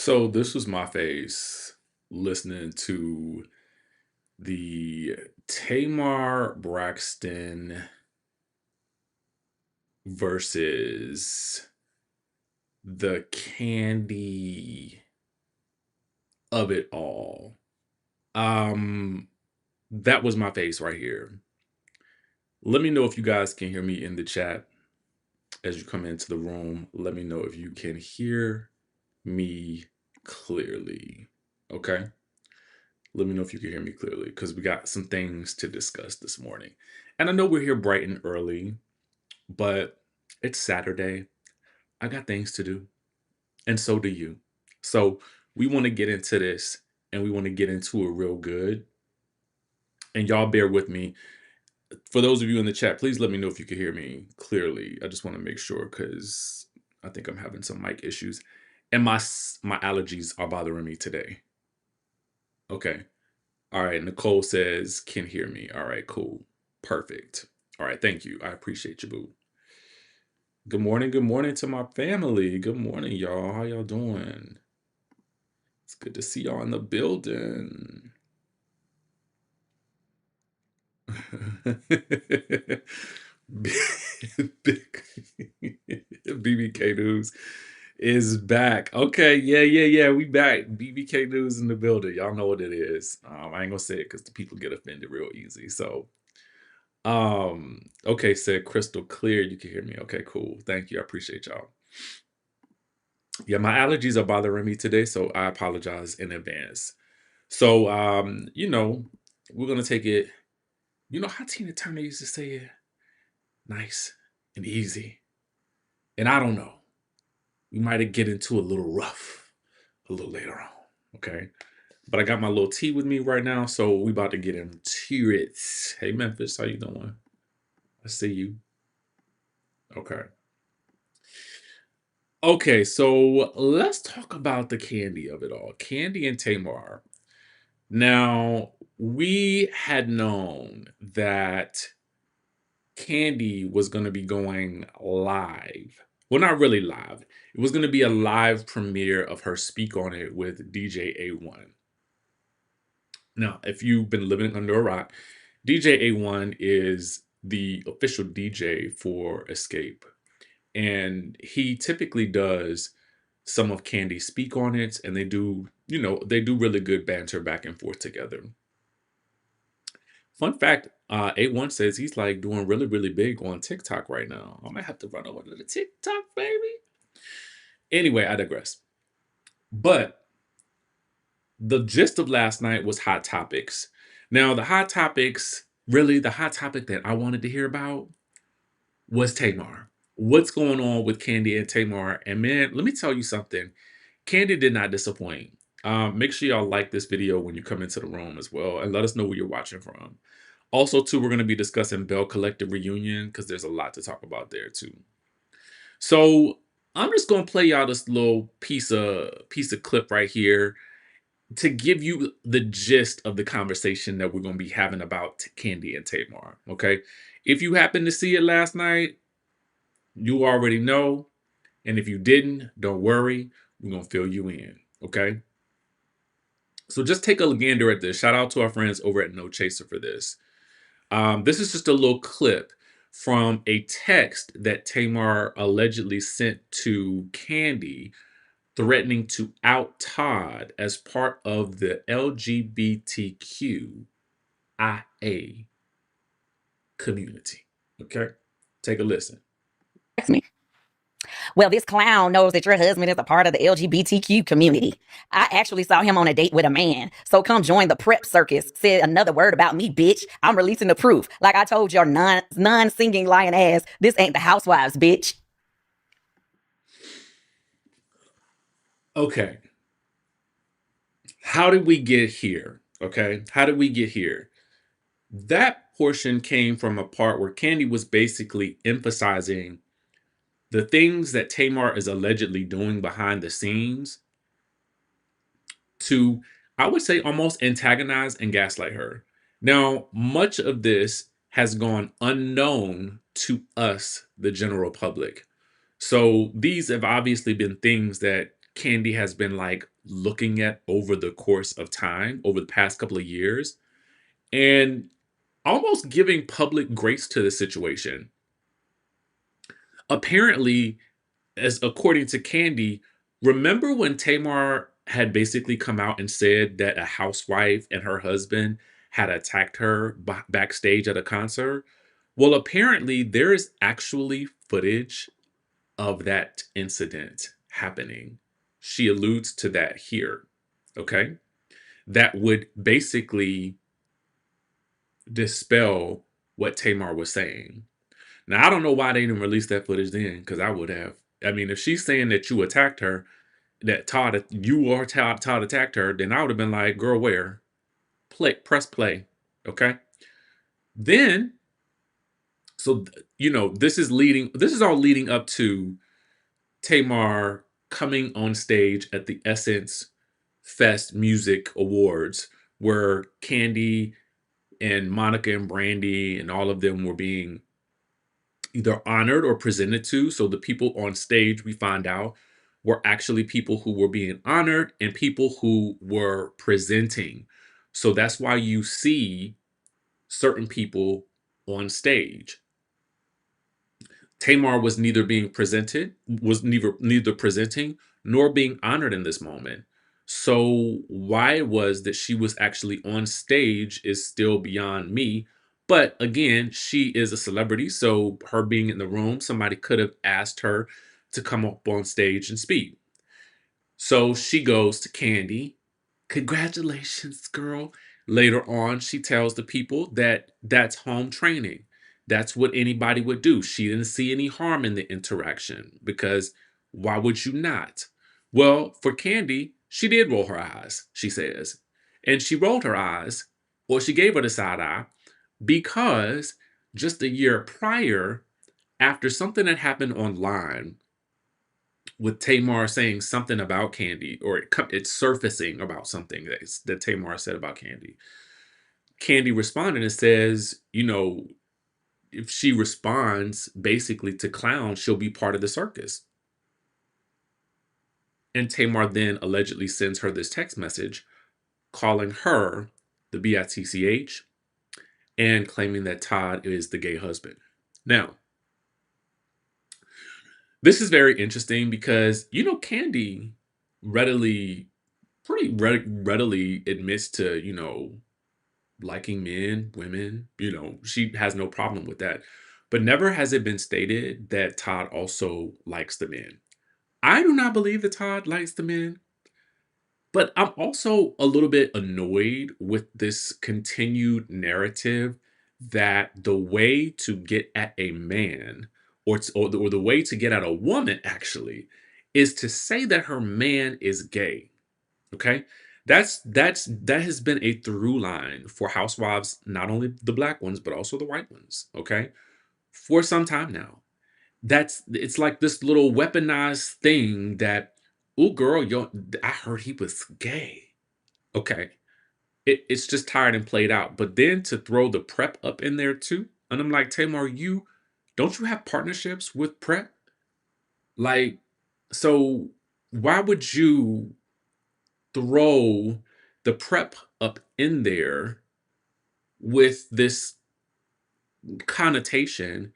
So this was my face listening to the Tamar Braxton versus the Kandi of it all. Um, that was my face right here. Let me know if you guys can hear me in the chat as you come into the room. Let me know if you can hear me clearly. Okay. Let me know if you can hear me clearly because we got some things to discuss this morning. And I know we're here bright and early, but it's Saturday. I got things to do, and so do you. So we want to get into this and we want to get into it real good. And y'all bear with me. For those of you in the chat, please let me know if you can hear me clearly. I just want to make sure because I think I'm having some mic issues. And my allergies are bothering me today. Okay. All right, Nicole says, can hear me. All right, cool. Perfect. All right, thank you. I appreciate you, boo. Good morning to my family. Good morning, y'all. How y'all doing? It's good to see y'all in the building. BBK News is back. Okay, yeah. We back. BBK News in the building. Y'all know what it is. I ain't gonna say it because the people get offended real easy. So okay, said crystal clear. You can hear me. Okay, cool. Thank you. I appreciate y'all. Yeah, my allergies are bothering me today, so I apologize in advance. So, we're gonna take it. You know how Tina Turner used to say it? Nice and easy. And I don't know. We might get into a little rough a little later on. Okay. But I got my little tea with me right now, so we about to get into it. Hey Memphis, how you doing? I see you. Okay. Okay, so let's talk about the Kandi of it all. Kandi and Tamar. Now, we had known that Kandi was going to be going live. Well, not really live. It was going to be a live premiere of her Speak On It with DJ A1. Now, if you've been living under a rock, DJ A1 is the official DJ for Escape. And he typically does some of Kandi Speak On It, and they do really good banter back and forth together. Fun fact, A1 says he's like doing really, really big on TikTok right now. I might have to run over to the TikTok, baby. Anyway, I digress. But the gist of last night was hot topics. Now, the hot topics, really the hot topic that I wanted to hear about was Tamar. What's going on with Kandi and Tamar? And man, let me tell you something. Kandi did not disappoint. Make sure y'all like this video when you come into the room as well, and let us know where you're watching from. Also, too, we're going to be discussing Belle Collective Reunion because there's a lot to talk about there too. So I'm just going to play y'all this little piece of clip right here to give you the gist of the conversation that we're going to be having about Kandi and Tamar. Okay, if you happened to see it last night, you already know, and if you didn't, don't worry. We're going to fill you in. Okay. So just take a gander at this. Shout out to our friends over at No Chaser for this. This is just a little clip from a text that Tamar allegedly sent to Kandi threatening to out Todd as part of the LGBTQIA community. Okay? Take a listen. Me. Well, this clown knows that your husband is a part of the LGBTQ community. I actually saw him on a date with a man. So come join the prep circus. Said another word about me, bitch. I'm releasing the proof. Like I told your non-singing lion ass, this ain't the housewives, bitch. Okay. How did we get here? Okay. How did we get here? That portion came from a part where Kandi was basically emphasizing the things that Tamar is allegedly doing behind the scenes to, I would say, almost antagonize and gaslight her. Now, much of this has gone unknown to us, the general public. So these have obviously been things that Kandi has been like looking at over the course of time, over the past couple of years, and almost giving public grace to the situation. Apparently, as according to Kandi, remember when Tamar had basically come out and said that a housewife and her husband had attacked her backstage at a concert? Well, apparently there is actually footage of that incident happening. She alludes to that here. Okay. That would basically dispel what Tamar was saying. Now, I don't know why they didn't release that footage then, because I would have. I mean, if she's saying that you attacked her, that you or Todd attacked her, then I would have been like, girl, where? Press play. Okay. Then, so, this is all leading up to Tamar coming on stage at the Essence Fest Music Awards, where Kandi and Monica and Brandy and all of them were being either honored or presented to. So the people on stage, we find out, were actually people who were being honored and people who were presenting. So that's why you see certain people on stage. Tamar was neither presenting nor being honored in this moment. So why it was that she was actually on stage is still beyond me. But again, she is a celebrity, so her being in the room, somebody could have asked her to come up on stage and speak. So she goes to Kandi. Congratulations, girl. Later on, she tells the people that that's home training. That's what anybody would do. She didn't see any harm in the interaction because why would you not? Well, for Kandi, she did roll her eyes, she says. And she rolled her eyes, or she gave her the side eye, because just a year prior, after something that happened online, with Tamar saying something about Kandi, or it's surfacing about something that Tamar said about Kandi. Kandi responded and says, if she responds basically to clown, she'll be part of the circus. And Tamar then allegedly sends her this text message calling her the bitch and claiming that Todd is the gay husband. Now, this is very interesting because, Kandi readily readily admits to, liking men, women, she has no problem with that. But never has it been stated that Todd also likes the men. I do not believe that Todd likes the men, but I'm also a little bit annoyed with this continued narrative that the way to get at a man or the way to get at a woman actually is to say that her man is gay. Okay. That has been a through line for housewives, not only the black ones, but also the white ones. Okay. For some time now. It's like this little weaponized thing that, oh girl, I heard he was gay. Okay. It's just tired and played out. But then to throw the prep up in there too. And I'm like, Tamar, don't you have partnerships with prep? Like, so why would you throw the prep up in there with this connotation?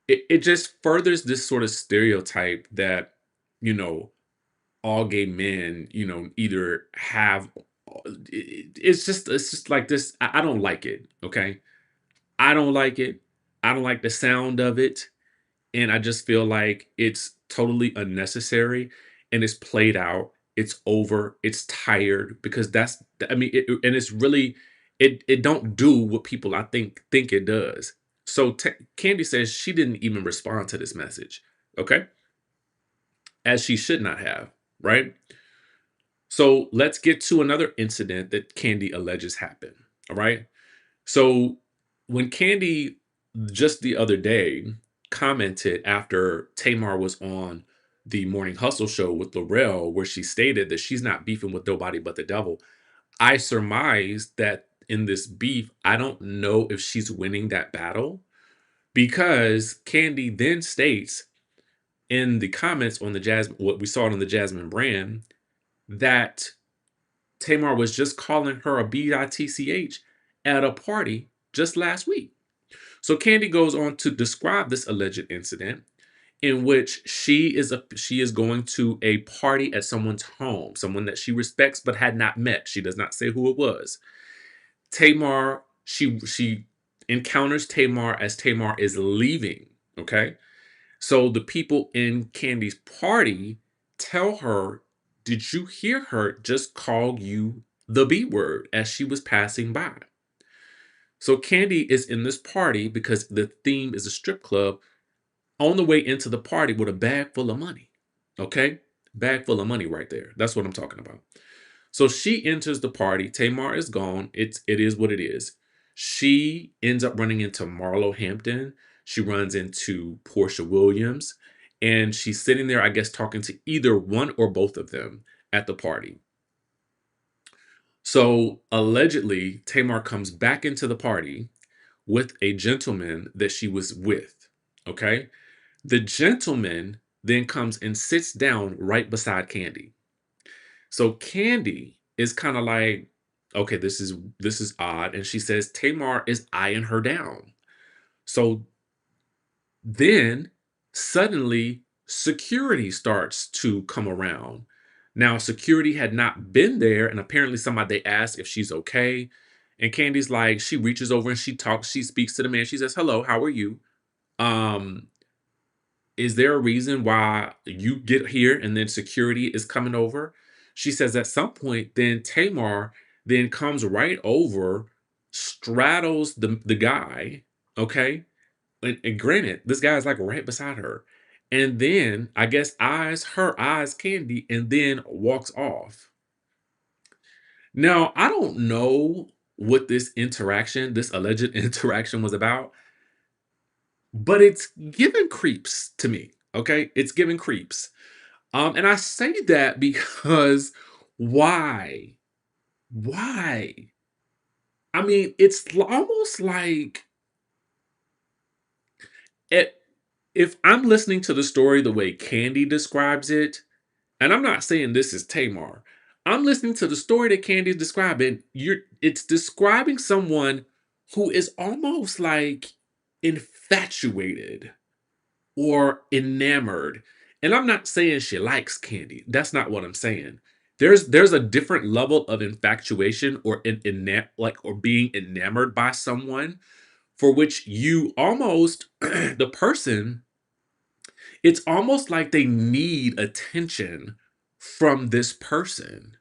It just furthers this sort of stereotype that, you know, all gay men, either have it's just like this. I don't like it. Okay. I don't like it. I don't like the sound of it. And I just feel like it's totally unnecessary and it's played out. It's over. It's tired because I mean, and it's really, it don't do what people I think it does. So Kandi says she didn't even respond to this message. Okay. As she should not have. Right. So let's get to another incident that Kandi alleges happened. All right. So when Kandi just the other day commented after Tamar was on the Morning Hustle show with Laurel, where she stated that she's not beefing with nobody but the devil, I surmise that in this beef, I don't know if she's winning that battle because Kandi then states in the comments on the Jasmine, what we saw it on the Jasmine brand, that Tamar was just calling her a bitch at a party just last week. So Kandi goes on to describe this alleged incident in which she is going to a party at someone's home, someone that she respects but had not met. She does not say who it was. Tamar, she encounters Tamar as Tamar is leaving. Okay. So the people in Candy's party tell her, did you hear her just call you the B word as she was passing by? So Candy is in this party because the theme is a strip club, on the way into the party with a bag full of money. Okay? Bag full of money right there. That's what I'm talking about. So she enters the party. Tamar is gone. It is what it is. She ends up running into Marlo Hampton. She runs into Portia Williams. And she's sitting there, I guess, talking to either one or both of them at the party. So allegedly, Tamar comes back into the party with a gentleman that she was with. Okay. The gentleman then comes and sits down right beside Kandi. So Kandi is kind of like, okay, this is odd, and she says Tamar is eyeing her down. So then suddenly security starts to come around. Now security had not been there, and apparently somebody they asked if she's okay. And Candy's like, she reaches over and she speaks to the man. She says, "Hello, how are you? Um, is there a reason why you get here and then security is coming over?" She says at some point, then Tamar then comes right over, straddles the guy, okay? And granted, this guy's like right beside her. And then I guess her eyes Candy and then walks off. Now, I don't know what this alleged interaction was about, but it's giving creeps to me. Okay. It's giving creeps. And I say that because why? Why? I mean, almost like it, if I'm listening to the story the way Candy describes it, and I'm not saying this is Tamar, I'm listening to the story that Candy's describing. It's describing someone who is almost like infatuated or enamored. And I'm not saying she likes Candy. That's not what I'm saying. There's a different level of infatuation or like or being enamored by someone for which you almost the person, it's almost like they need attention from this person.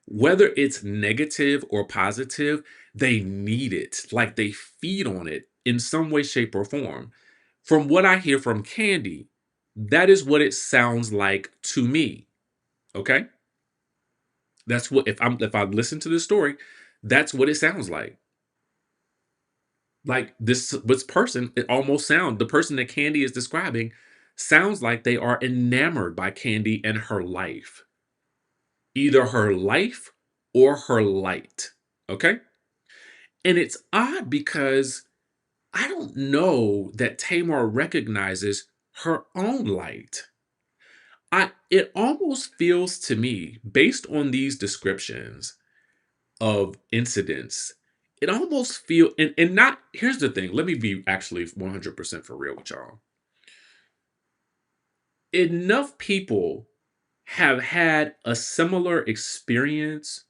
Whether it's negative or positive, they need it. Like they feed on it in some way, shape, or form. From what I hear from Candy, that is what it sounds like to me. Okay? That's what if I listen to this story, that's what it sounds like. Like this person, it almost sounds the person that Candy is describing sounds like they are enamored by Candy and her life. Either her life or her light. Okay? And it's odd because I don't know that Tamar recognizes her own light. It almost feels to me, based on these descriptions of incidents, it almost feel and not here's the thing. Let me be actually 100% for real with y'all. Enough people have had a similar experience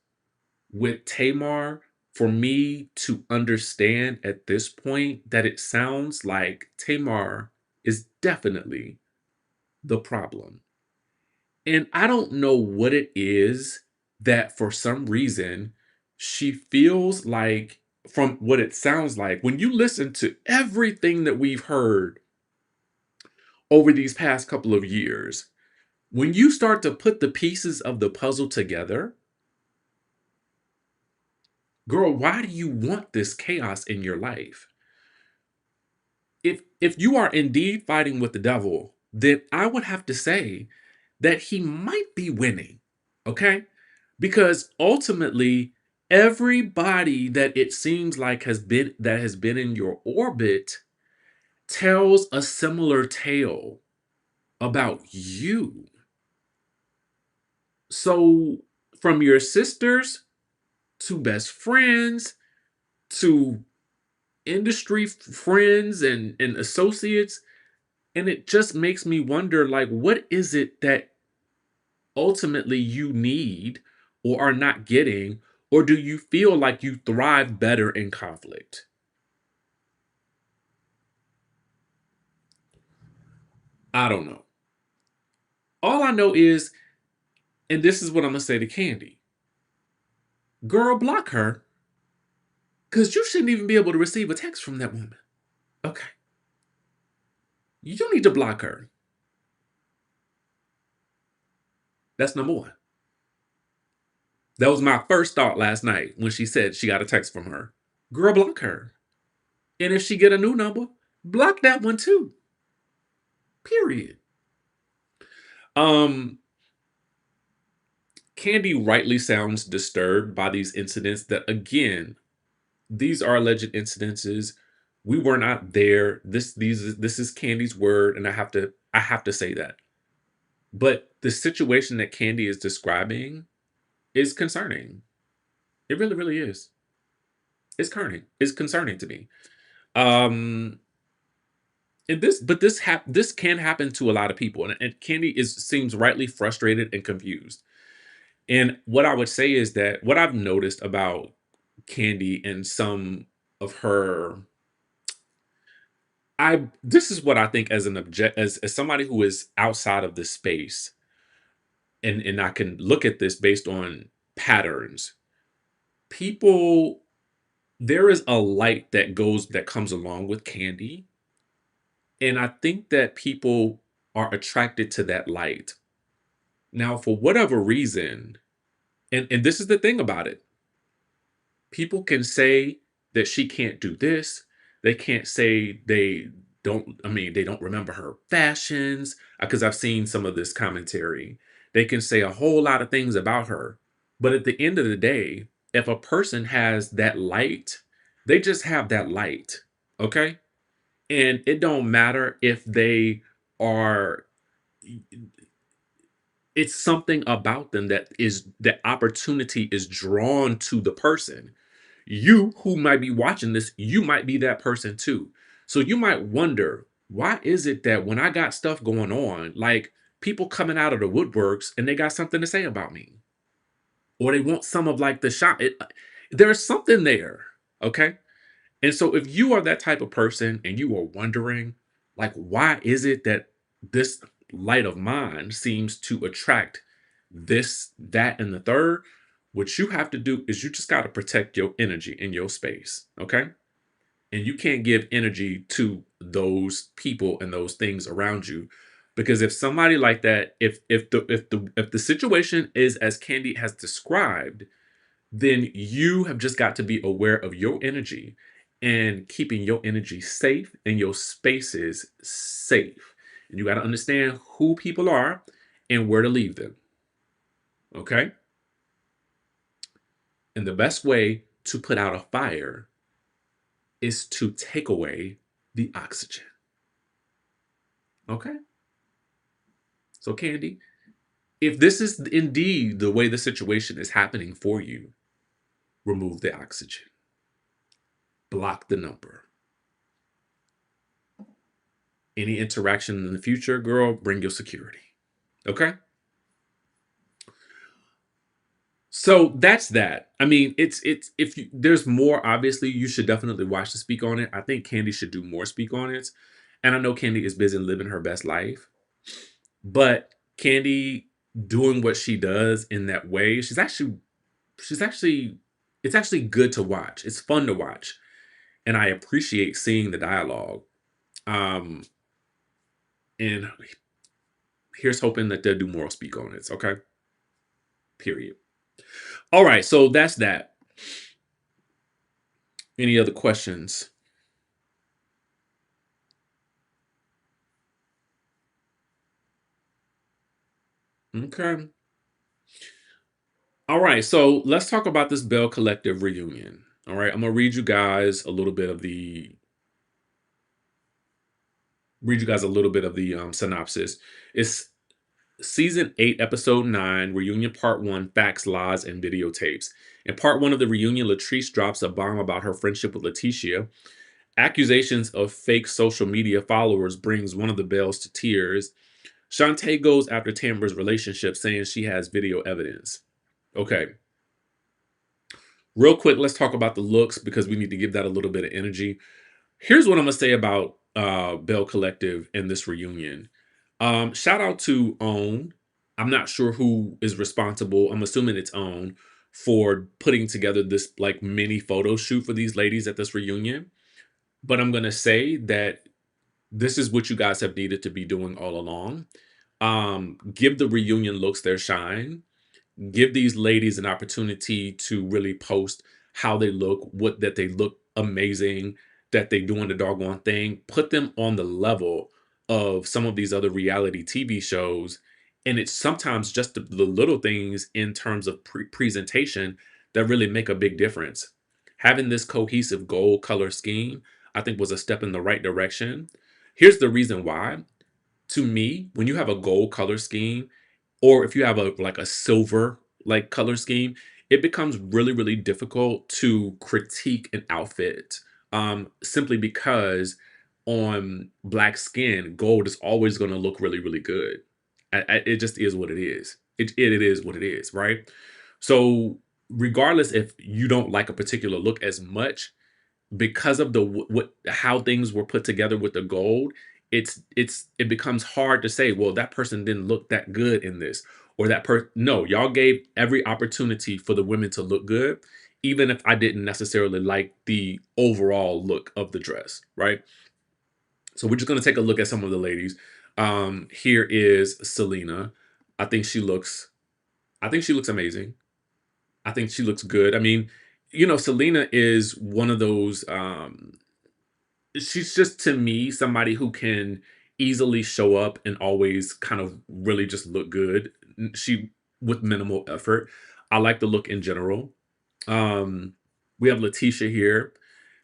with Tamar for me to understand at this point that it sounds like Tamar is definitely the problem. And I don't know what it is that for some reason she feels like, from what it sounds like, when you listen to everything that we've heard over these past couple of years, when you start to put the pieces of the puzzle together, girl, why do you want this chaos in your life? If you are indeed fighting with the devil, then I would have to say that he might be winning. Okay? Because ultimately, everybody that it seems like has been in your orbit tells a similar tale about you. So, from your sisters to best friends to industry friends and associates, and it just makes me wonder, like, what is it that ultimately you need or are not getting, or do you feel like you thrive better in conflict? I don't know. All I know is, and this is what I'm gonna say to Kandi, girl, block her, because you shouldn't even be able to receive a text from that woman. Okay. You need to block her. That's number one. That was my first thought last night when she said she got a text from her. Girl, block her. And if she get a new number, block that one too. Period. Um, Kandi rightly sounds disturbed by these incidents that, again, these are alleged incidences. We were not there. This is Candy's word, and I have to say that. But the situation that Kandi is describing is concerning. It really, really is. It's concerning to me. Um, and this can happen to a lot of people, and Candy is seems rightly frustrated and confused. And what I would say is that what I've noticed about Candy and some of her, I this is what I think as an object as somebody who is outside of this space, and I can look at this based on patterns. People, there is a light that comes along with Candy, and I think that people are attracted to that light. Now, for whatever reason, and this is the thing about it, people can say that she can't do this. They can't say they don't remember her fashions, because I've seen some of this commentary. They can say a whole lot of things about her. But at the end of the day, if a person has that light, they just have that light. Okay? And it don't matter if they are, it's something about them that is, that opportunity is drawn to the person. You who might be watching this, you might be that person too. So you might wonder, why is it that when I got stuff going on, like, people coming out of the woodworks and they got something to say about me, or they want some of, like, the shot? There's something there, okay? And so if you are that type of person and you are wondering, like, why is it that this light of mine seems to attract this, that, and the third, what you have to do is you just got to protect your energy in your space, okay? And you can't give energy to those people and those things around you, because if somebody like that, if the situation is as Candy has described, then you have just got to be aware of your energy and keeping your energy safe and your spaces safe. And you got to understand who people are and where to leave them. Okay. And the best way to put out a fire is to take away the oxygen. Okay. So, Candy, if this is indeed the way the situation is happening for you, remove the oxygen, block the number. Any interaction in the future, girl, bring your security. Okay. So that's that. I mean, it's if you, there's more, obviously you should definitely watch the speak on it. I think Candy should do more speak on it. And I know Candy is busy living her best life, but Candy doing what she does in that way, she's actually it's actually good to watch. It's fun to watch. And I appreciate seeing the dialogue. Um and here's hoping that they'll do more speak on it. Okay. Period. All right, so that's that. Any other questions? Okay. All right, so let's talk about this Bell Collective reunion. All right, I'm gonna read you guys a little bit of read you guys a little bit of the synopsis. It's season 8, episode 9, reunion part 1, facts, lies, and videotapes. In part 1 of the reunion, Latrice drops a bomb about her friendship with Letitia. Accusations of fake social media followers brings one of the Belles to tears. Shantae goes after Tamar's relationship, saying she has video evidence. Okay, real quick, let's talk about the looks because we need to give that a little bit of energy. Here's what I'm gonna say about Belle Collective and this reunion. Shout out to Own. I'm not sure who is responsible. I'm assuming it's Own for putting together this like mini photo shoot for these ladies at this reunion. But I'm gonna say that this is what you guys have needed to be doing all along. Give the reunion looks their shine. Give these ladies an opportunity to really post how they look, what that they look amazing, that they doing the doggone thing. Put them on the level of some of these other reality TV shows. And it's sometimes just the little things in terms of presentation that really make a big difference. Having this cohesive gold color scheme, I think, was a step in the right direction. Here's the reason why. To me, when you have a gold color scheme, or if you have a like a silver like color scheme, it becomes really, really difficult to critique an outfit. Simply because on black skin, gold is always going to look really, really good. It just is what it is. It is what it is, right? So regardless if you don't like a particular look as much, because of the what how things were put together with the gold, it becomes hard to say, well, that person didn't look that good in this, or that person. No, y'all gave every opportunity for the women to look good, even if I didn't necessarily like the overall look of the dress, right? So we're just gonna take a look at some of the ladies. Here is Selena. I think she looks. I think she looks amazing. I think she looks good. I mean, Selena is one of those. She's just to me somebody who can easily show up and always kind of really just look good. She with minimal effort. I like the look in general. Um, we have Letitia here.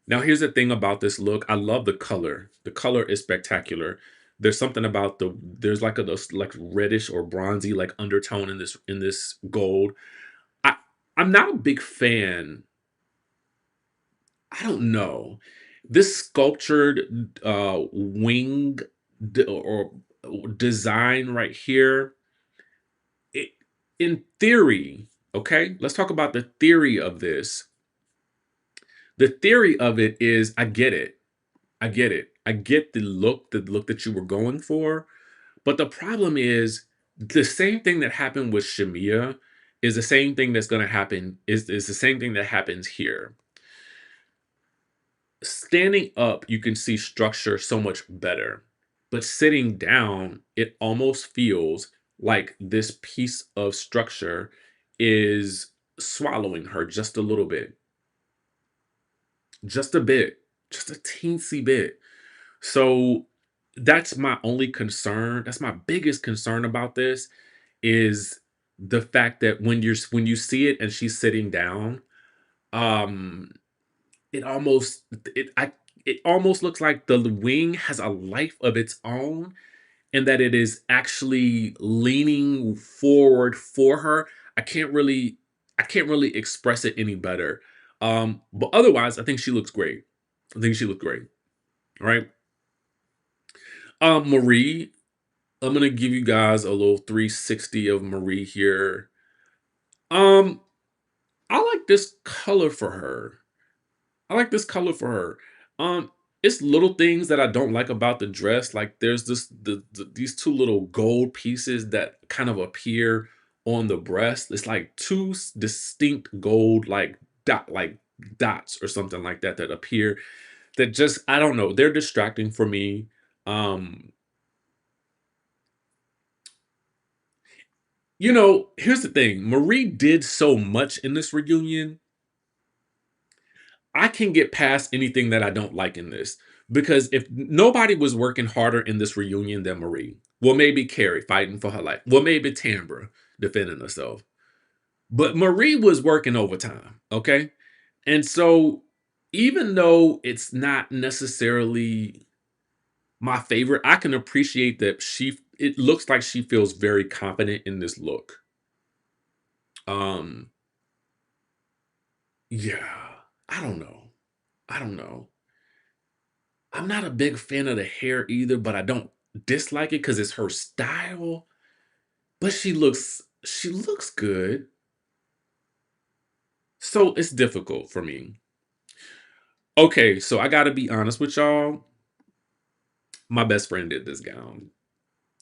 Now, here's the thing about this look. I love the color. The color is spectacular. There's something about there's like a this like reddish or bronzy like undertone in this gold. I I'm not a big fan. I don't know. This sculptured wing or design right here, it, in theory, okay, let's talk about the theory of this. The theory of it is I get it. I get it. I get the look that you were going for. But the problem is the same thing that happened with Shamia is the same thing that's going to happen, is the same thing that happens here. Standing up, you can see structure so much better. But sitting down, it almost feels like this piece of structure is swallowing her just a little bit, just a bit, just a teensy bit. So that's my only concern. That's my biggest concern about this is the fact that when you see it and she's sitting down, um it almost it almost looks like the wing has a life of its own and that it is actually leaning forward for her. I can't really I can't really express it any better. But otherwise, I think she looks great. I think she looked great. All right. Marie, I'm gonna give you guys a little 360 of Marie here. Um, I like this color for her. I like this color for her. It's little things that I don't like about the dress. Like there's these two little gold pieces that kind of appear on the breast. It's like two distinct gold like dots or something like that that appear that just I don't know. They're distracting for me. Um, here's the thing. Marie did so much in this reunion. I can get past anything that I don't like in this because if nobody was working harder in this reunion than Marie, well, maybe Carrie fighting for her life, well, maybe Tambra defending herself, but Marie was working overtime, okay? And so, even though it's not necessarily My favorite, I can appreciate that it looks like she feels very confident in this look. Um, yeah, I don't know. I don't know. I'm not a big fan of the hair either, but I don't dislike it because it's her style. But she looks good. So it's difficult for me. Okay, so I gotta be honest with y'all. My best friend did this gown.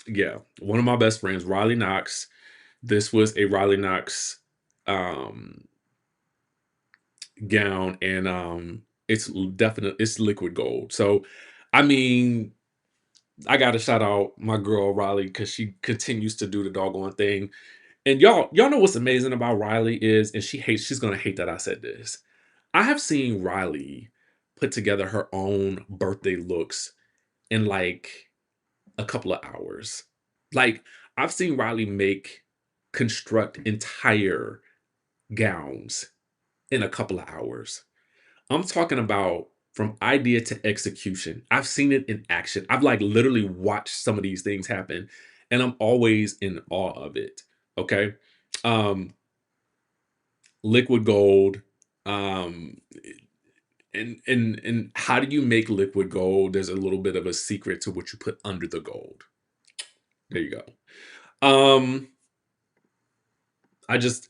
Yeah, one of my best friends, Riley Knox. This was a Riley Knox um gown, and it's liquid gold. So I mean, I gotta shout out my girl Riley because she continues to do the doggone thing. And y'all know what's amazing about Riley is, and she's gonna hate that I said this. I have seen Riley put together her own birthday looks in like a couple of hours. Like, I've seen Riley construct entire gowns in a couple of hours. I'm talking about from idea to execution. I've seen it in action. I've like literally watched some of these things happen, and I'm always in awe of it. Okay. Um, Liquid gold. Um, and how do you make liquid gold? There's a little bit of a secret to what you put under the gold. There you go. Um, I just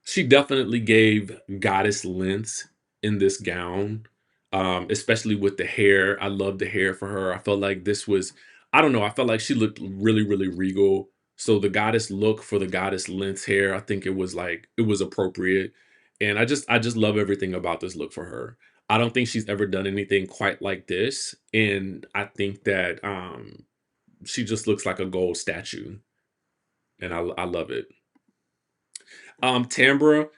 She definitely gave goddess lengths in this gown, especially with the hair. I love the hair for her. I felt like this was, I don't know, I felt like she looked really, really regal. So the goddess look for the goddess length hair, I think it was appropriate. And I just love everything about this look for her. I don't think she's ever done anything quite like this. And I think that she just looks like a gold statue. And I love it. Tambra,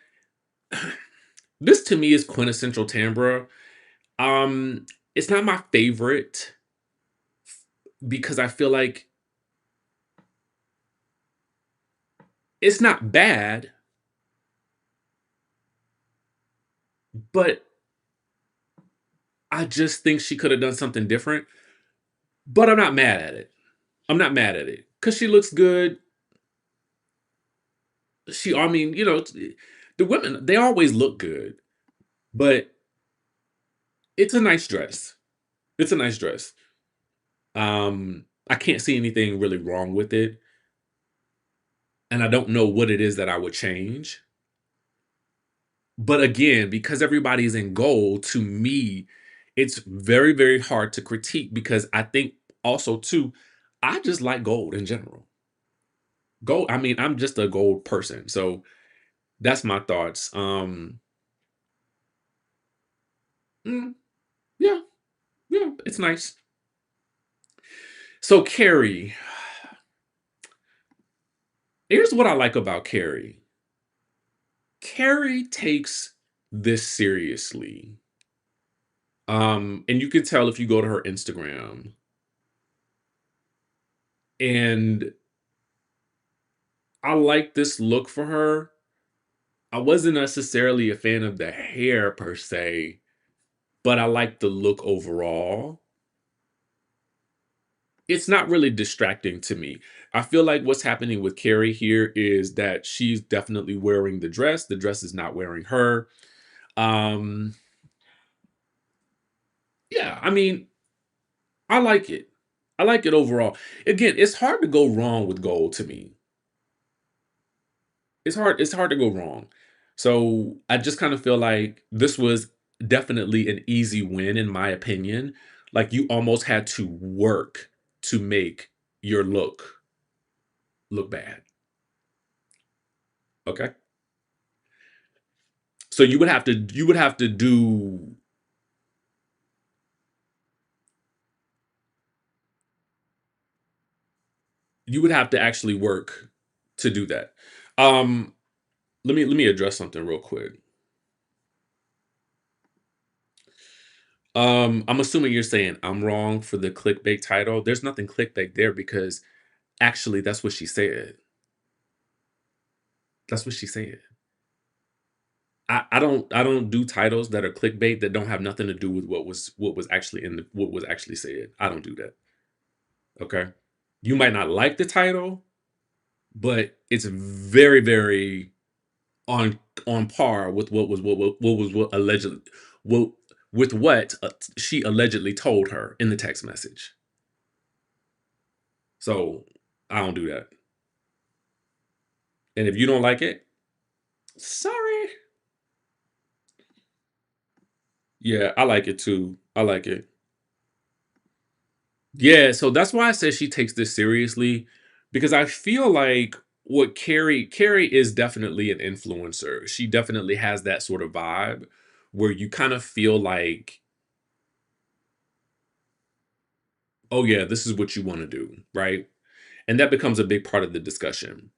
this to me is quintessential Tambra. Um, it's not my favorite because I feel like it's not bad, but I just think she could have done something different. But I'm not mad at it. I'm not mad at it because she looks good. I mean, the women, they always look good, but it's a nice dress. It's a nice dress. I can't see anything really wrong with it, and I don't know what it is that I would change. But again, because everybody's in gold, to me, it's very, very hard to critique because I think also too, I just like gold in general. Gold, I mean, I'm just a gold person. So that's my thoughts. Mm, yeah, yeah, it's nice. So Carrie, here's what I like about Carrie. Carrie takes this seriously. And you can tell if you go to her Instagram. And I like this look for her. I wasn't necessarily a fan of the hair per se, but I like the look overall. It's not really distracting to me. I feel like what's happening with Carrie here is that she's definitely wearing the dress. The dress is not wearing her. Um, yeah, I mean, I like it. I like it overall. Again, it's hard to go wrong with gold to me. It's hard to go wrong. So I just kind of feel like this was definitely an easy win in my opinion. Like you almost had to work to make your look bad. Okay? So you would have to actually work to do that. Um let me address something real quick. I'm assuming you're saying I'm wrong for the clickbait title. There's nothing clickbait there because actually that's what she said. That's what she said. I don't do titles that are clickbait that don't have nothing to do with what was actually what was actually said. I don't do that. Okay. You might not like the title, but it's very, very on on par with what allegedly what with what she allegedly told her in the text message. So I don't do that. And if you don't like it, sorry. Yeah, I like it too. I like it. Yeah, so that's why I said she takes this seriously because I feel like what Carrie is definitely an influencer. She definitely has that sort of vibe where you kind of feel like, oh yeah, this is what you want to do, right? And that becomes a big part of the discussion.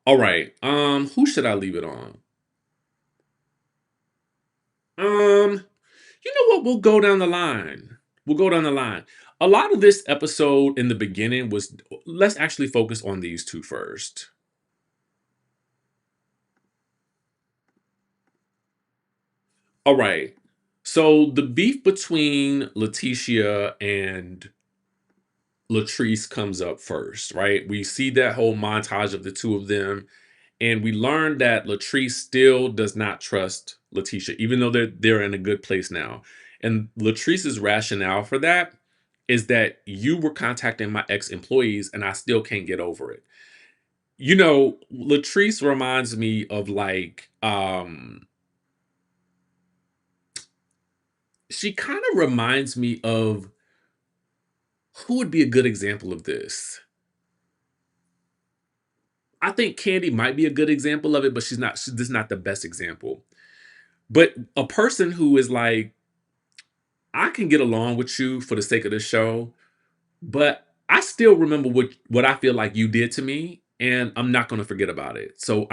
All right. Who should I leave it on? Um, you know what? We'll go down the line. We'll go down the line. A lot of this episode in the beginning was let's actually focus on these two first. All right. So the beef between Letitia and Latrice comes up first, right? We see that whole montage of the two of them, and we learn that Latrice still does not trust Letitia, even though they're in a good place now. And Latrice's rationale for that is that you were contacting my ex-employees and I still can't get over it. You know, Latrice reminds me of like she kind of reminds me of who would be a good example of this? I think Kandi might be a good example of it, but she's just not the best example. But a person who is like, I can get along with you for the sake of the show, but I still remember what I feel like you did to me, and I'm not going to forget about it. So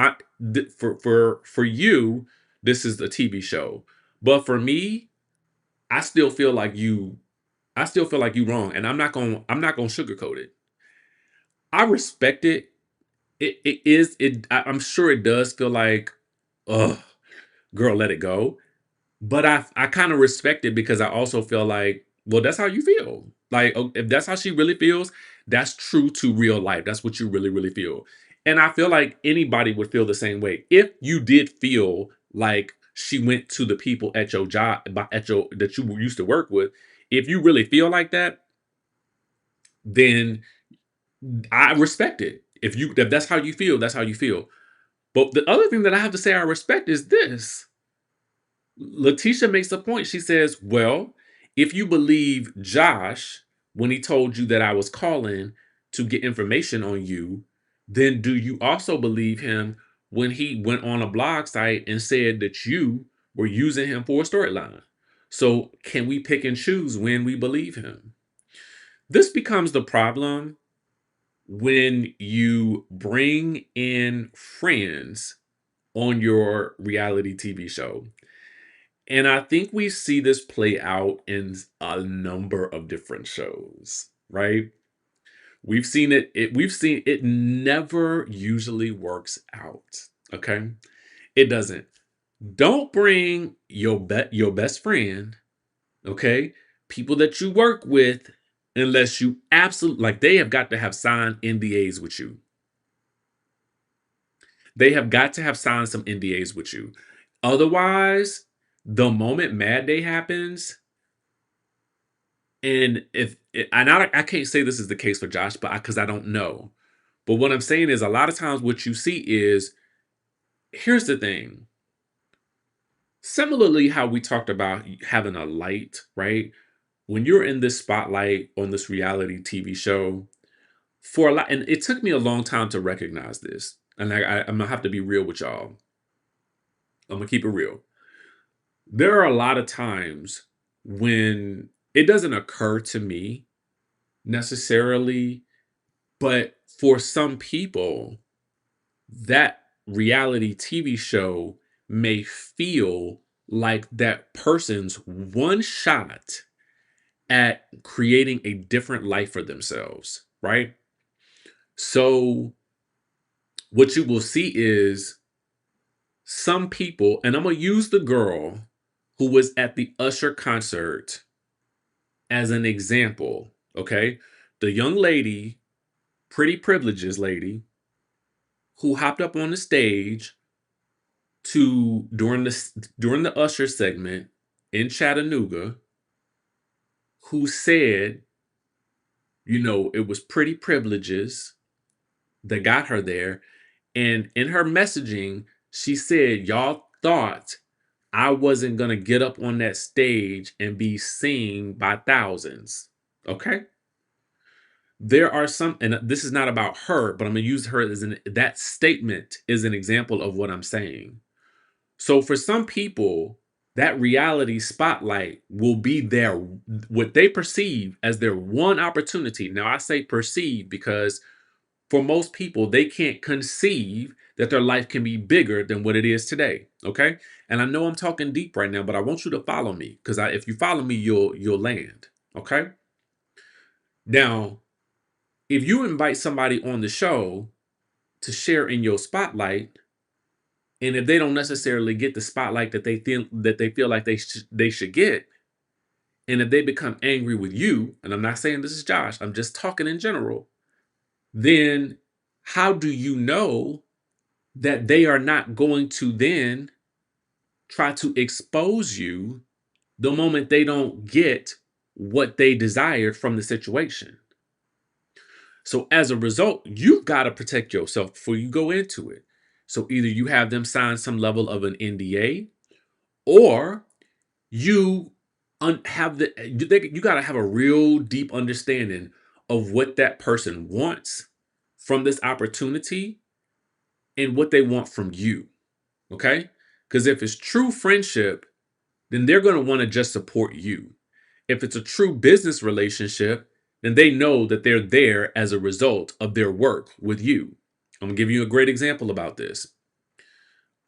for you, this is a TV show, but for me, I still feel like you, I still feel like you wrong, and I'm not going to sugarcoat it. I respect it. It is it. I'm sure it does feel like, ugh, girl, let it go. But I kind of respect it because I also feel like, well, that's how you feel. Like, if that's how she really feels, that's true to real life. That's what you really, really feel. And I feel like anybody would feel the same way. If you did feel like she went to the people at your job, at your that you used to work with, if you really feel like that, then I respect it. If that's how you feel, that's how you feel. But the other thing that I have to say I respect is this. Letitia makes a point. She says, well, if you believe Josh when he told you that I was calling to get information on you, then do you also believe him when he went on a blog site and said that you were using him for a storyline? So can we pick and choose when we believe him? This becomes the problem when you bring in friends on your reality TV show. And I think we see this play out in a number of different shows, right? We've seen it never usually works out. Okay? It doesn't. Don't bring your best friend, okay? People that you work with unless you absolutely like they have got to have signed NDAs with you. They have got to have signed some NDAs with you. Otherwise, the moment Mad Day happens, and I can't say this is the case for Josh, but because I don't know. But what I'm saying is, a lot of times what you see is here's the thing. Similarly, how we talked about having a light, right? When you're in this spotlight on this reality TV show, for a lot, and it took me a long time to recognize this. And I'm gonna have to be real with y'all. I'm gonna keep it real. There are a lot of times when it doesn't occur to me necessarily, but for some people, that reality TV show may feel like that person's one shot at creating a different life for themselves, right? So, what you will see is some people, and I'm going to use the girl who was at the Usher concert as an example, okay? The young lady, pretty privileges lady, who hopped up on the stage to during the Usher segment in Chattanooga, who said, it was pretty privileges that got her there. And in her messaging, she said, y'all thought I wasn't going to get up on that stage and be seen by thousands. Okay. There are some, and this is not about her, but I'm going to use her that statement is an example of what I'm saying. So for some people, that reality spotlight will be their what they perceive as their one opportunity. Now I say perceive because for most people, they can't conceive that their life can be bigger than what it is today. Okay. And I know I'm talking deep right now, but I want you to follow me because if you follow me, you'll land. Okay. Now, if you invite somebody on the show to share in your spotlight, and if they don't necessarily get the spotlight that they feel like they should get, and if they become angry with you, and I'm not saying this is Josh, I'm just talking in general, then how do you know that they are not going to then try to expose you the moment they don't get what they desired from the situation? So as a result, you've got to protect yourself before you go into it. So either you have them sign some level of an NDA, or you have you got to have a real deep understanding of what that person wants from this opportunity and what they want from you. Okay? Because if it's true friendship, then they're going to want to just support you. If it's a true business relationship, then they know that they're there as a result of their work with you. I'm going to give you a great example about this.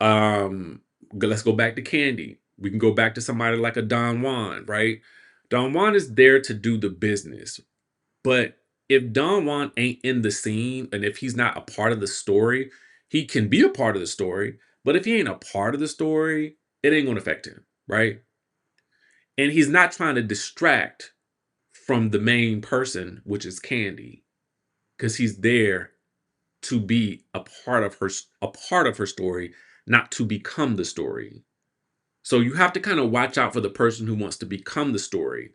Let's go back to Kandi. We can go back to somebody like a Don Juan, right? Don Juan is there to do the business. But if Don Juan ain't in the scene and if he's not a part of the story, he can be a part of the story. But if he ain't a part of the story, it ain't going to affect him, right? And he's not trying to distract from the main person, which is Kandi, because he's there to be a part of her story, not to become the story. So you have to kind of watch out for the person who wants to become the story.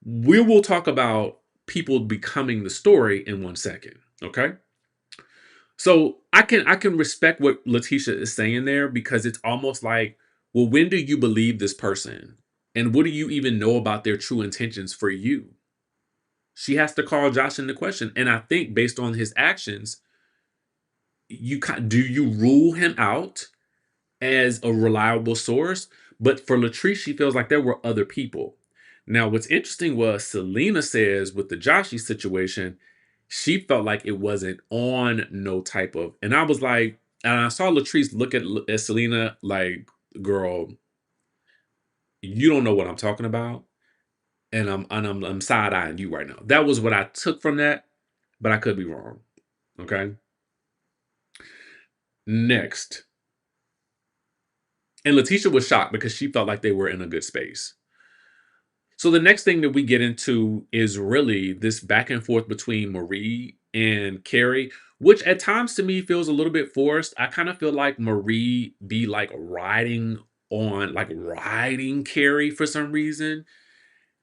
We will talk about people becoming the story in 1 second. Okay. So I can respect what Letitia is saying there because it's almost like, well, when do you believe this person? And what do you even know about their true intentions for you? She has to call Josh into question. And I think based on his actions, do you rule him out as a reliable source? But for Latrice, she feels like there were other people. Now, what's interesting was Selena says with the Joshy situation, she felt like it wasn't on no type of, and I was like, and I saw Latrice look at Selena like, girl, you don't know what I'm talking about, and I'm side eyeing you right now. That was what I took from that, but I could be wrong. Okay. Next, and Letitia was shocked because she felt like they were in a good space. So the next thing that we get into is really this back and forth between Marie and Carrie, which at times to me feels a little bit forced. I kind of feel like Marie be like riding Carrie for some reason.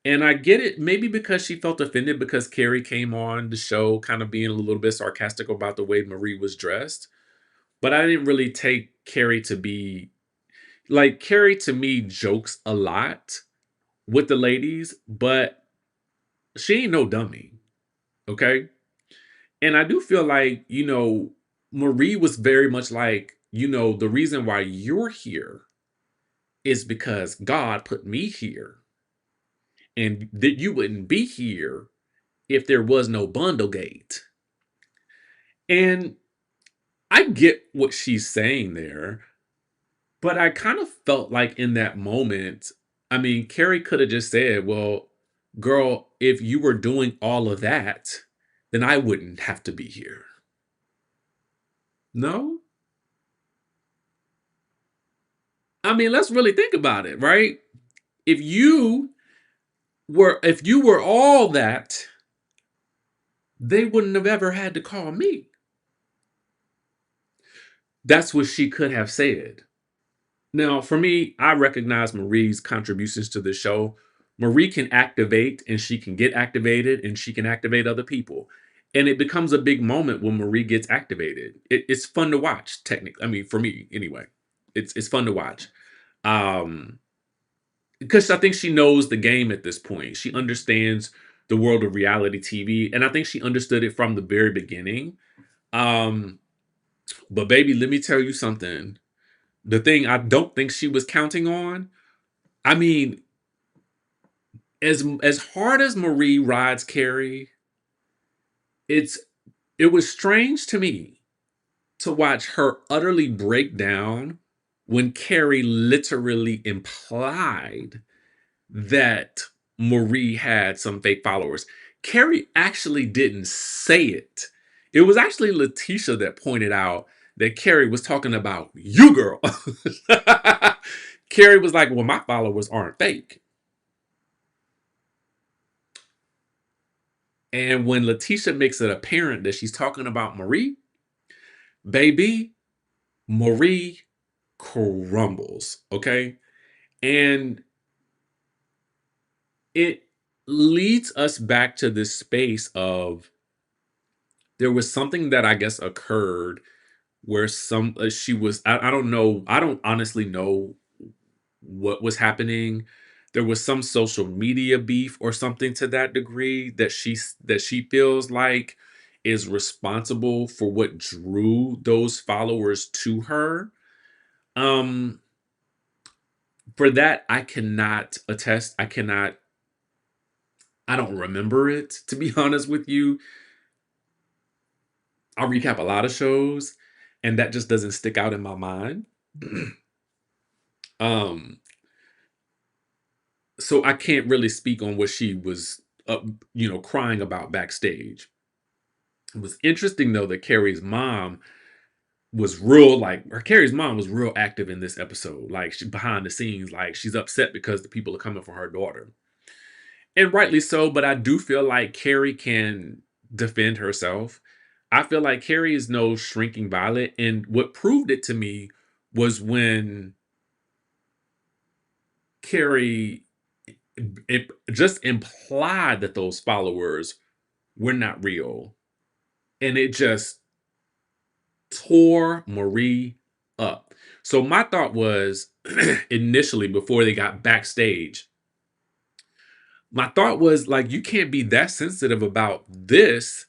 And I get it, maybe because she felt offended because Carrie came on the show kind of being a little bit sarcastic about the way Marie was dressed. But I didn't really take Carrie to be like, Carrie to me jokes a lot with the ladies, but she ain't no dummy. Okay. And I do feel like, Marie was very much like, the reason why you're here is because God put me here. And that you wouldn't be here if there was no bundle gate. And I get what she's saying there, but I kind of felt like in that moment, I mean, Carrie could have just said, well, girl, if you were doing all of that, then I wouldn't have to be here. No? I mean, let's really think about it, right? If you if you were all that, they wouldn't have ever had to call me. That's what she could have said. Now, for me, I recognize Marie's contributions to the show. Marie can activate and she can get activated and she can activate other people. And it becomes a big moment when Marie gets activated. It's fun to watch, technically. I mean, for me, anyway. It's fun to watch. Um, because I think she knows the game at this point. She understands the world of reality TV. And I think she understood it from the very beginning. Um, but baby, let me tell you something. The thing I don't think she was counting on, I mean, as hard as Marie rides Carrie, it's it was strange to me to watch her utterly break down when Carrie literally implied that Marie had some fake followers. Carrie actually didn't say it. It was actually Letitia that pointed out that Carrie was talking about you, girl. Carrie was like, well, my followers aren't fake. And when Letitia makes it apparent that she's talking about Marie, baby, Marie crumbles. Okay. And it leads us back to this space of there was something that I guess occurred where some she was I don't know, I don't honestly know what was happening. There was some social media beef or something to that degree that she feels like is responsible for what drew those followers to her. Um for that I cannot attest. I don't remember it, to be honest with you. I recap a lot of shows and that just doesn't stick out in my mind. um so I can't really speak on what she was crying about backstage. It was interesting though that Carrie's mom was real active in this episode. Like she behind the scenes, like she's upset because the people are coming for her daughter. And rightly so, but I do feel like Carrie can defend herself. I feel like Carrie is no shrinking violet. And what proved it to me was when Carrie it just implied that those followers were not real. And it just tore Marie up. So my thought was initially before they got backstage, my thought was like, you can't be that sensitive about this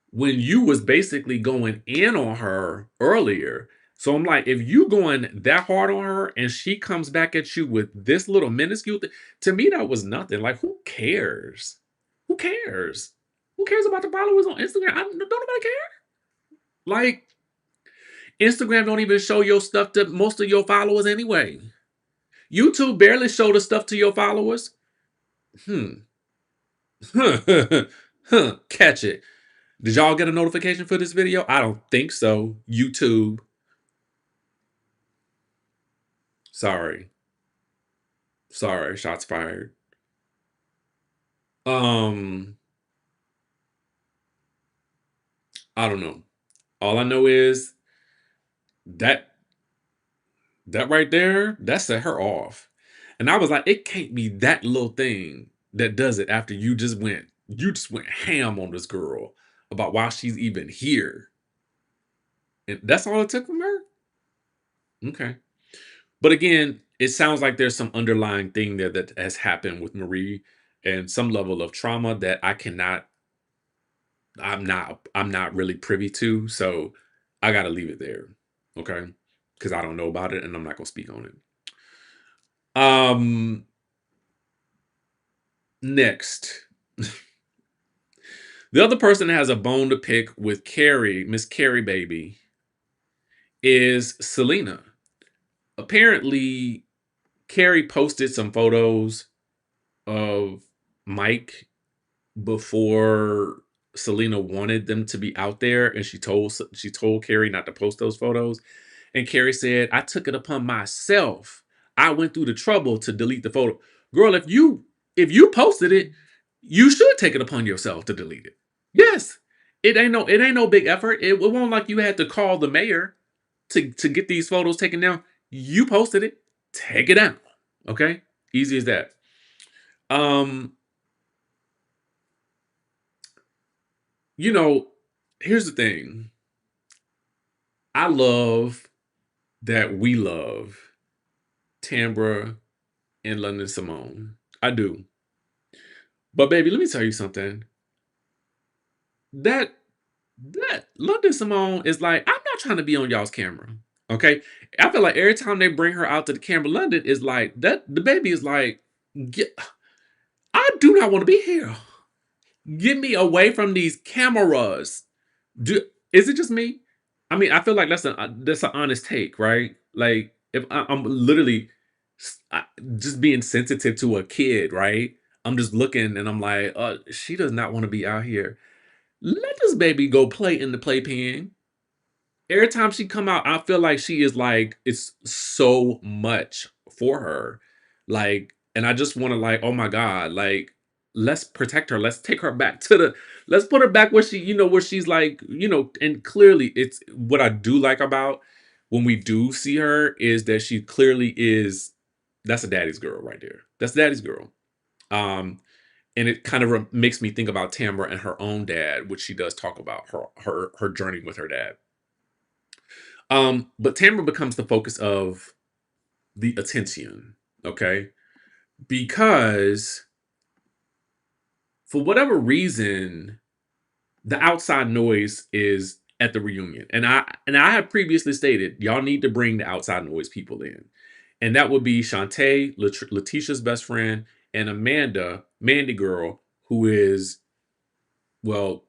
when you was basically going in on her earlier. So I'm like, if you going that hard on her and she comes back at you with this little minuscule thing, to me that was nothing. Like, who cares? Who cares? Who cares about the followers on Instagram? Don't nobody care. Like, Instagram don't even show your stuff to most of your followers anyway. YouTube barely show the stuff to your followers. Hmm. Catch it. Did y'all get a notification for this video? I don't think so. YouTube. Sorry. Sorry. Shots fired. Um, I don't know. All I know is that that right there, that set her off. And I was like, it can't be that little thing that does it after you just went ham on this girl about why she's even here. And that's all it took from her? Okay. But again, it sounds like there's some underlying thing there that has happened with Marie and some level of trauma that I'm not really privy to. So I gotta leave it there. Okay. Because I don't know about it and I'm not gonna speak on it. Um Next. The other person that has a bone to pick with Carrie, Miss Carrie baby, is Selena. Apparently, Carrie posted some photos of Mike before Selena wanted them to be out there, and she told Carrie not to post those photos. And Carrie said, I took it upon myself. I went through the trouble to delete the photo. Girl, if you posted it, you should take it upon yourself to delete it. Yes. It ain't no big effort. It won't like you had to call the mayor to get these photos taken down. You posted it, take it down. Okay? Easy as that. Um, you know, here's the thing. I love that we love Tambra and London Simone. I do. But baby, let me tell you something. That that London Simone is like, I'm not trying to be on y'all's camera. Okay? I feel like every time they bring her out to the camera, London is like, that the baby is like, "Get- I do not want to be here. Get me away from these cameras. Do is it just me? I mean, I feel like that's an honest take, right? Like if I'm literally just being sensitive to a kid, right? I'm just looking and I'm like, she does not want to be out here. Let this baby go play in the playpen. Every time she come out, I feel like she is like it's so much for her. Like, and I just want to like, oh my God, like let's protect her. Let's take her back to the let's put her back where where she's like, and clearly it's what I do like about when we do see her is that she clearly is that's a daddy's girl right there. That's daddy's girl. Um, and it kind of makes me think about Tamara and her own dad, which she does talk about her journey with her dad. But Tamara becomes the focus of the attention, okay? Because for whatever reason, the outside noise is at the reunion. And I have previously stated, y'all need to bring the outside noise people in. And that would be Shantae, Letitia's best friend, and Amanda, Mandy girl, who is, well,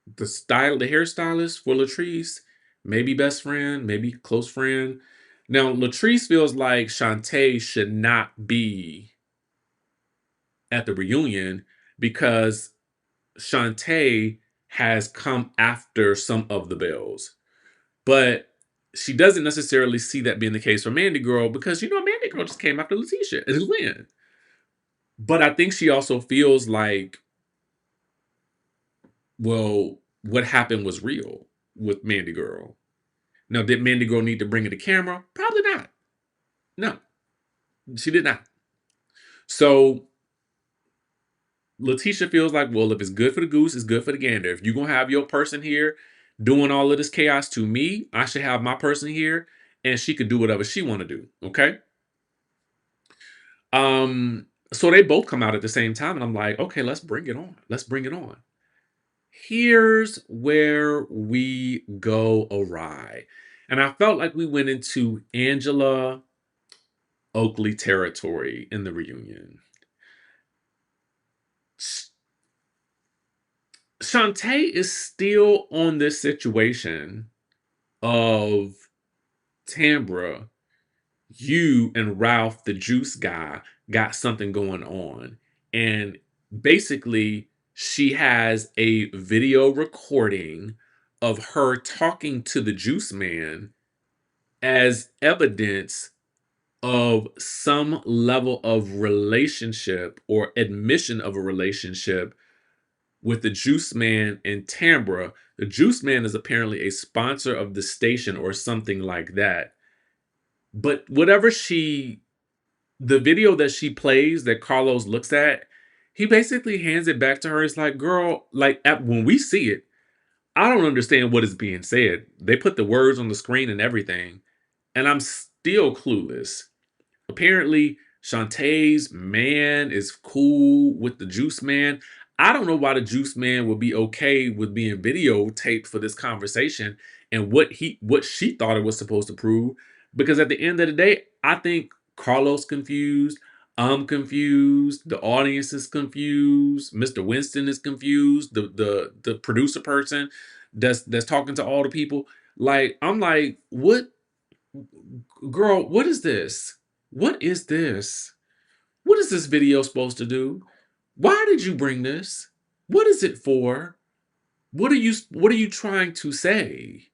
the hairstylist for Latrice, maybe best friend, maybe close friend. Now Latrice feels like Shantae should not be at the reunion because Shantae has come after some of the Bells. But she doesn't necessarily see that being the case for Mandy Girl because Mandy Girl just came after Letitia and Lynn. But I think she also feels like, well, what happened was real with Mandy Girl. Now, did Mandy Girl need to bring in the camera? Probably not. No, she did not. So Letitia feels like, well, if it's good for the goose, it's good for the gander. If you're gonna have your person here doing all of this chaos to me, I should have my person here, and she could do whatever she want to do. Okay. So they both come out at the same time, and I'm like, okay, let's bring it on. Let's bring it on. Here's where we go awry. And I felt like we went into Angela Oakley territory in the reunion. Shantae is still on this situation of Tambra. You and Ralph, the juice guy, got something going on. And basically, she has a video recording of her talking to the juice man as evidence of some level of relationship or admission of a relationship with the Juice Man and Tambra. The Juice Man is apparently a sponsor of the station or something like that. But the video that she plays that Carlos looks at, he basically hands it back to her. It's like, girl, like when we see it, I don't understand what is being said. They put the words on the screen and everything, and I'm still clueless. Apparently, Shantae's man is cool with the Juice Man. I don't know why the Juice Man would be okay with being videotaped for this conversation and what she thought it was supposed to prove. Because at the end of the day, I think Carlos confused. I'm confused. The audience is confused. Mr. Winston is confused. The producer person that's talking to all the people. Like, I'm like, what, girl, what is this? What is this? What is this video supposed to do? Why did you bring this? What is it for? What are you trying to say?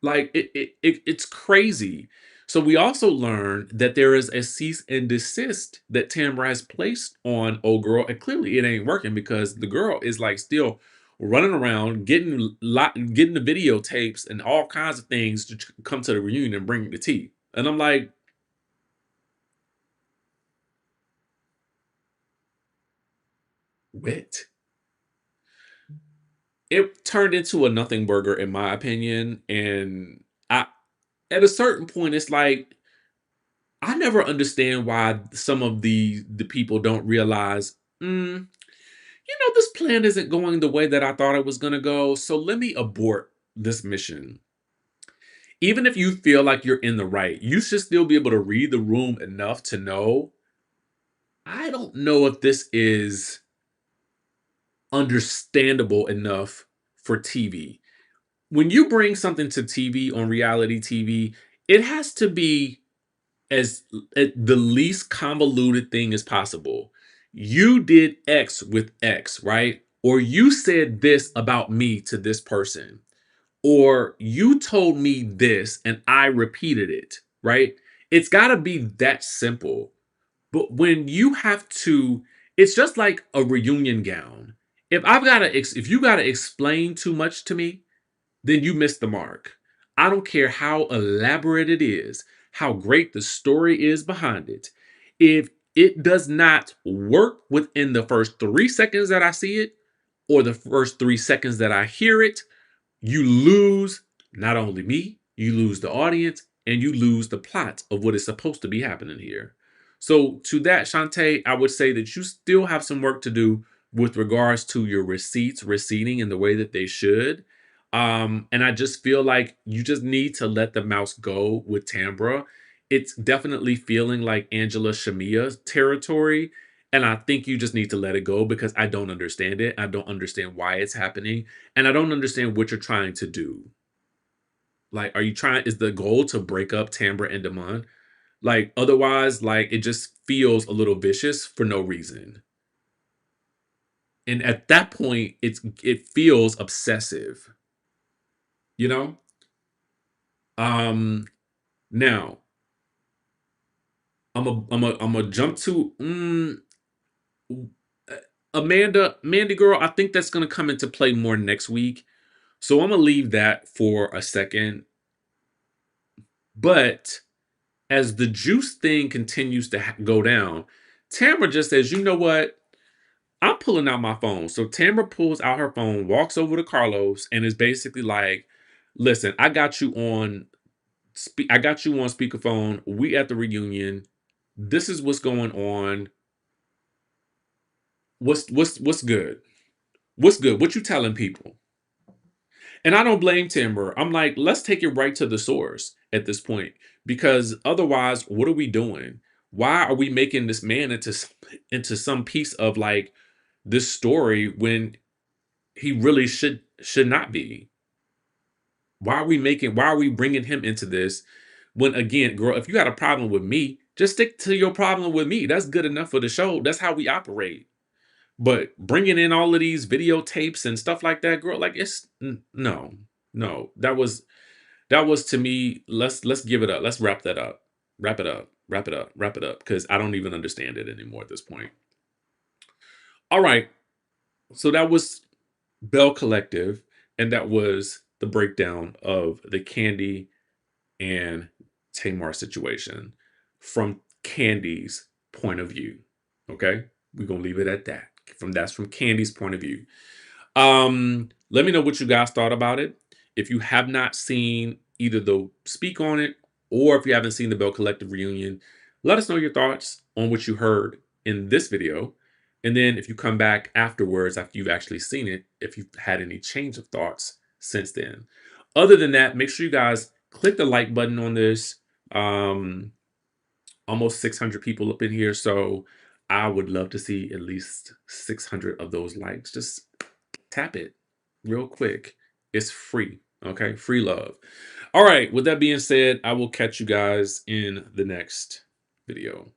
Like it's crazy. So we also learned that there is a cease and desist that Tamra has placed on old girl, and clearly it ain't working because the girl is like still running around getting the videotapes and all kinds of things to come to the reunion and bring the tea. And I'm like, what? It turned into a nothing burger in my opinion, and I at a certain point it's like I never understand why some of the people don't realize, this plan isn't going the way that I thought it was going to go. So let me abort this mission. Even if you feel like you're in the right, you should still be able to read the room enough to know. I don't know if this is understandable enough for TV. When you bring something to TV on reality TV, it has to be as the least convoluted thing as possible. You did X with X, right? Or you said this about me to this person. Or you told me this and I repeated it, right? It's got to be that simple. But when you have to, it's just like a reunion gown. If you got to explain too much to me, then you missed the mark. I don't care how elaborate it is, how great the story is behind it. If it does not work within the first 3 seconds that I see it, or the first 3 seconds that I hear it, you lose not only me, you lose the audience, and you lose the plot of what is supposed to be happening here. So, to that, Shantae, I would say that you still have some work to do with regards to your receipts receipting in the way that they should. And I just feel like you just need to let the mouse go with Tambra. It's definitely feeling like Angela Shamia territory. And I think you just need to let it go because I don't understand it. I don't understand why it's happening. And I don't understand what you're trying to do. Like, is the goal to break up Tambra and Damon? Like, otherwise, like, it just feels a little vicious for no reason. And at that point, it feels obsessive, you know? Um, Now, I'm a jump to Mandy girl. I think that's gonna come into play more next week. So I'm gonna leave that for a second. But as the juice thing continues to go down, Tamara just says, "You know what? I'm pulling out my phone." So Tamara pulls out her phone, walks over to Carlos, and is basically like, "Listen, I got you on speakerphone. We at the reunion. This is what's going on. What's good? What's good? What you telling people?" And I don't blame Timber. I'm like, let's take it right to the source at this point, because otherwise, what are we doing? Why are we making this man into some piece of like this story when he really should not be? Why are we bringing him into this when, again, girl, if you got a problem with me, just stick to your problem with me. That's good enough for the show. That's how we operate. But bringing in all of these videotapes and stuff like that, girl, like no, no. That was to me. Let's give it up. Let's wrap that up. Wrap it up. Wrap it up. Wrap it up. Because I don't even understand it anymore at this point. All right. So that was Bell Collective, and that was the breakdown of the Kandi and Tamar situation from Candy's point of view. Okay, we're gonna leave it at that. From Candy's point of view. Let me know what you guys thought about it. If you have not seen either the speak on it or if you haven't seen the Bell Collective reunion, let us know your thoughts on what you heard in this video. And then if you come back afterwards, after you've actually seen it, if you've had any change of thoughts since then. Other than that, make sure you guys click the like button on this. Um, Almost 600 people up in here. So I would love to see at least 600 of those likes. Just tap it real quick. It's free. Okay. Free love. All right. With that being said, I will catch you guys in the next video.